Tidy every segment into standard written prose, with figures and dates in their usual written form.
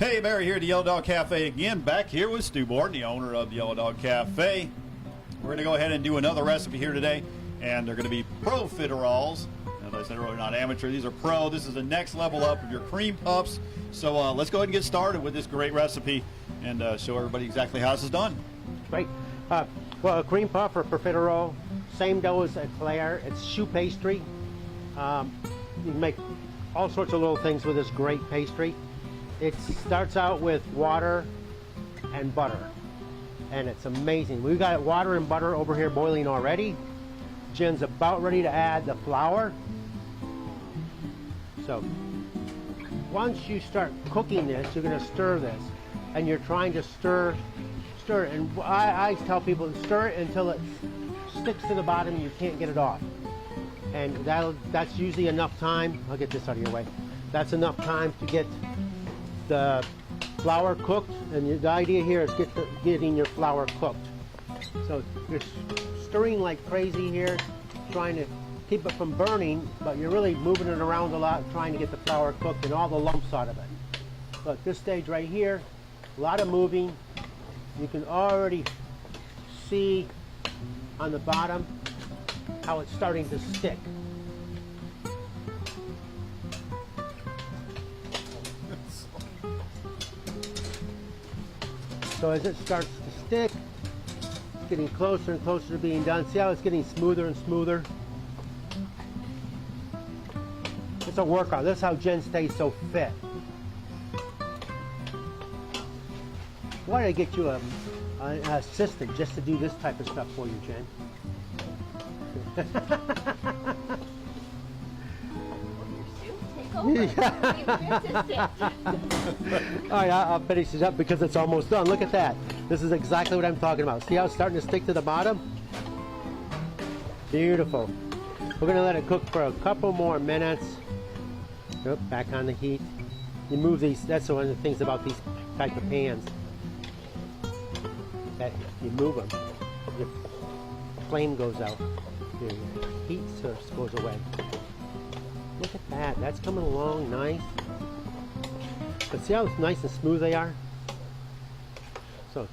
Hey, Barry here at the Yellow Dog Cafe again, back here with Stu Borden, the owner of the Yellow Dog Cafe. We're going to go ahead and do another recipe here today, and they're going to be Profiteroles. As I said earlier, not amateur, these are pro. This is the next level up of your cream puffs. So let's go ahead and get started with this great recipe and show everybody exactly how this is done. Great. Well, a cream puff or profiterole, same dough as eclair. It's choux pastry. You can make all sorts of little things with this great pastry. It starts out with water and butter, and it's amazing. We've got water and butter over here boiling already. Jen's about ready to add the flour. So once you start cooking this, you're going to stir this, and you're trying to stir it. And I tell people to stir it until it sticks to the bottom and you can't get it off. And that's usually enough time. I'll get this out of your way. That's enough time to get the flour cooked, and the idea here is getting your flour cooked. So you're stirring like crazy here, trying to keep it from burning, but you're really moving it around a lot, trying to get the flour cooked and all the lumps out of it. So at this stage right here, a lot of moving. You can already see on the bottom how it's starting to stick. So as it starts to stick, it's getting closer and closer to being done. See how it's getting smoother and smoother? It's a workout. This is how Jen stays so fit. Why did I get you an assistant just to do this type of stuff for you, Jen? All right, I'll finish it up because it's almost done. Look at that. This is exactly what I'm talking about. See how it's starting to stick to the bottom? Beautiful. We're going to let it cook for a couple more minutes. Oh, back on the heat. You move these. That's one of the things about these type of pans. That you move them, your flame goes out. Your heat source goes away. Look at that. That's coming along nice. But see how nice and smooth they are? So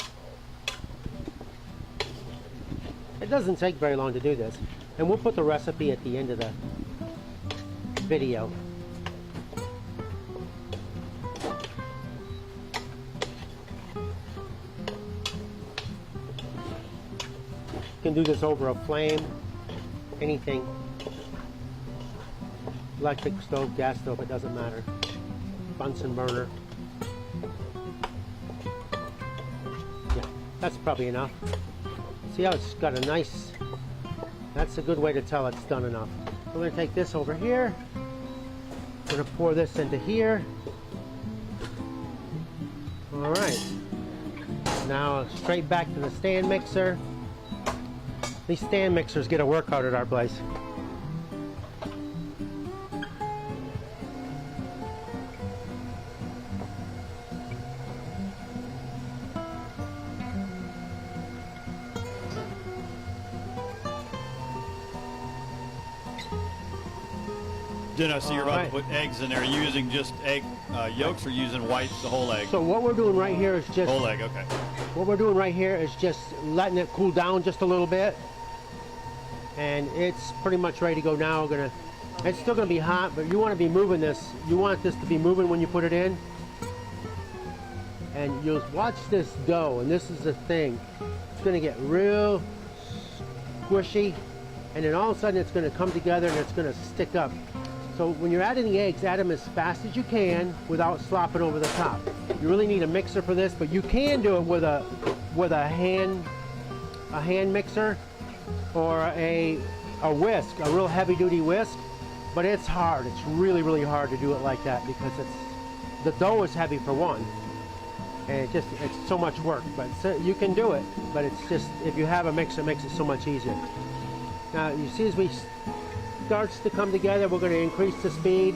it doesn't take very long to do this. And we'll put the recipe at the end of the video. You can do this over a flame, anything. Electric stove, gas stove, it doesn't matter. Bunsen burner. Yeah, that's probably enough. See how it's got a nice, that's a good way to tell it's done enough. We're going to take this over here. We're going to pour this into here. All right. Now straight back to the stand mixer. These stand mixers get a workout at our place. Jenna, so you're about to put eggs in there. Are you using just egg yolks or using white, the whole egg? So what we're doing right here is just... Whole egg, okay. What we're doing right here is just letting it cool down just a little bit. And it's pretty much ready to go now. It's still going to be hot, but you want to be moving this. You want this to be moving when you put it in. And you'll watch this dough, and this is the thing. It's going to get real squishy, and then all of a sudden it's going to come together and it's going to stick up. So when you're adding the eggs, add them as fast as you can without slopping over the top. You really need a mixer for this, but you can do it with a hand mixer or a whisk, a real heavy-duty whisk. But it's hard. It's really, really hard to do it like that because the dough is heavy for one, and it's so much work. But you can do it, but it's just, if you have a mixer, it makes it so much easier. Now you see, as we starts to come together, we're going to increase the speed,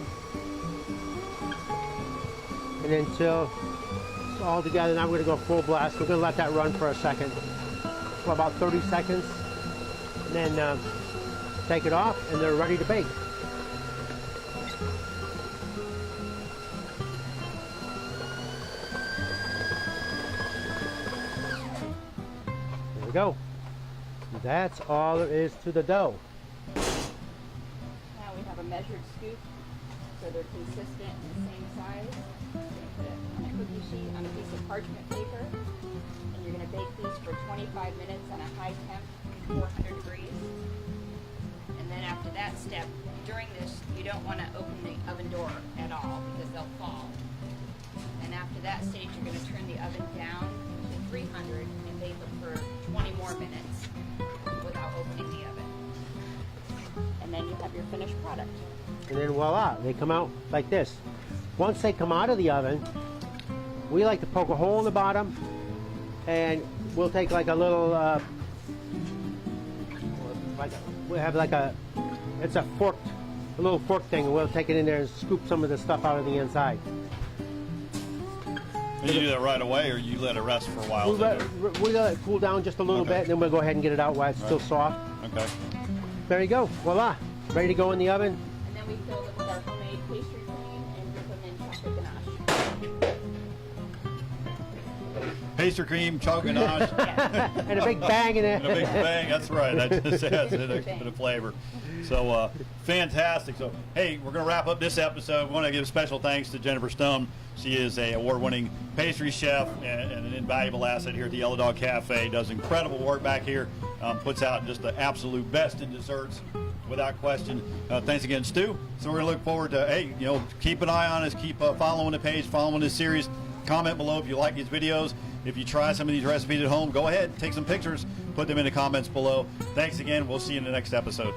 and until it's all together. Now we're going to go full blast. We're going to let that run for a second, for about 30 seconds, and then take it off, and they're ready to bake. go. That's all there is to the dough. Now we have a measured scoop, so they're consistent and the same size. You're going to put it on a cookie sheet on a piece of parchment paper, and you're going to bake these for 25 minutes on a high temp, 400 degrees. And then after that step, during this, you don't want to open the oven door at all because they'll fall. And after that stage, you're going to turn the oven down to 300 and bake them for 20 more minutes without opening the oven. And then you have your finished product. And then voila, they come out like this. Once they come out of the oven, we like to poke a hole in the bottom, and we'll take like a little, we have like a, it's a little fork thing, and we'll take it in there and scoop some of the stuff out of the inside. And you do that right away, or you let it rest for a while? We let it cool down just a little bit, and then we'll go ahead and get it out while it's still soft. Okay. There you go, voila, ready to go in the oven. And then we fill them with our homemade pastry cream and dip them in chocolate ganache. Pastry cream, chocolate ganache. And a big bang in it. And a big bang, that's right. That just adds a bit of flavor. So fantastic. So hey, we're going to wrap up this episode. We want to give special thanks to Jennifer Stone. She is a award-winning pastry chef and an invaluable asset here at the Yellow Dog Cafe. Does incredible work back here. Puts out just the absolute best in desserts, without question. Thanks again, Stu. So we're going to look forward to, hey, keep an eye on us. Keep following the page, following this series. Comment below if you like these videos. If you try some of these recipes at home, go ahead, take some pictures, put them in the comments below. Thanks again. We'll see you in the next episode.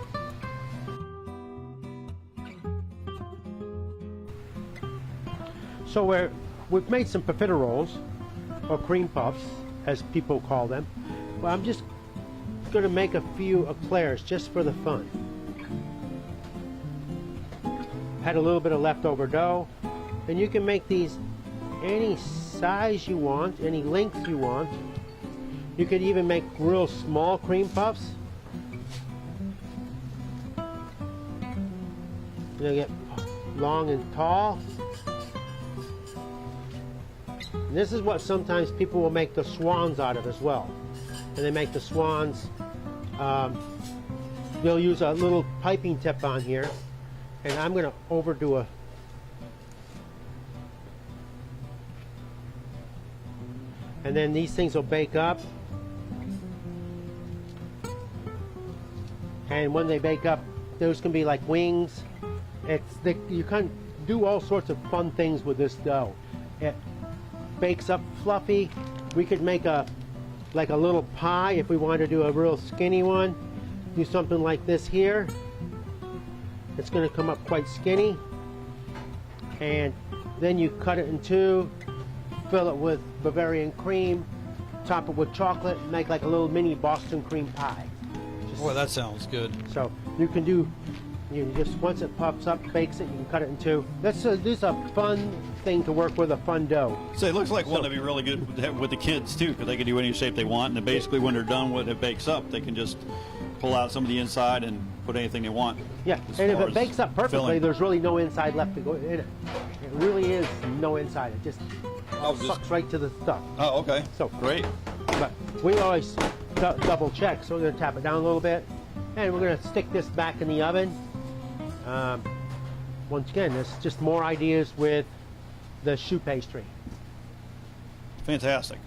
So we've made some profiteroles, or cream puffs, as people call them. Well, I'm just going to make a few eclairs just for the fun. Had a little bit of leftover dough, and you can make these any size you want, any length you want. You could even make real small cream puffs. You'll get long and tall. And this is what sometimes people will make the swans out of as well. And they make the swans, they'll use a little piping tip on here, and I'm going to overdo a, and then these things will bake up, and when they bake up, those can be like wings. You can do all sorts of fun things with this dough. It bakes up fluffy. We could make like a little pie if we wanted to do a real skinny one. Do something like this here. It's going to come up quite skinny, and then you cut it in two, fill it with Bavarian cream, top it with chocolate, and make like a little mini Boston cream pie. Boy, that sounds good. So you can do, once it pops up, bakes it, you can cut it in two. This is a fun thing to work with, a fun dough. So it looks like one that'd be really good with the kids too, because they can do any shape they want, and then basically when they're done with it bakes up, they can just pull out some of the inside and put anything they want. Yeah, and if it bakes up perfectly, filling. there's really no inside left to go in it. It really is no inside. It just sucks right to the stuff. Oh, okay. So great. But we always double check, so we're going to tap it down a little bit, and we're going to stick this back in the oven. Once again, there's just more ideas with the choux pastry. Fantastic.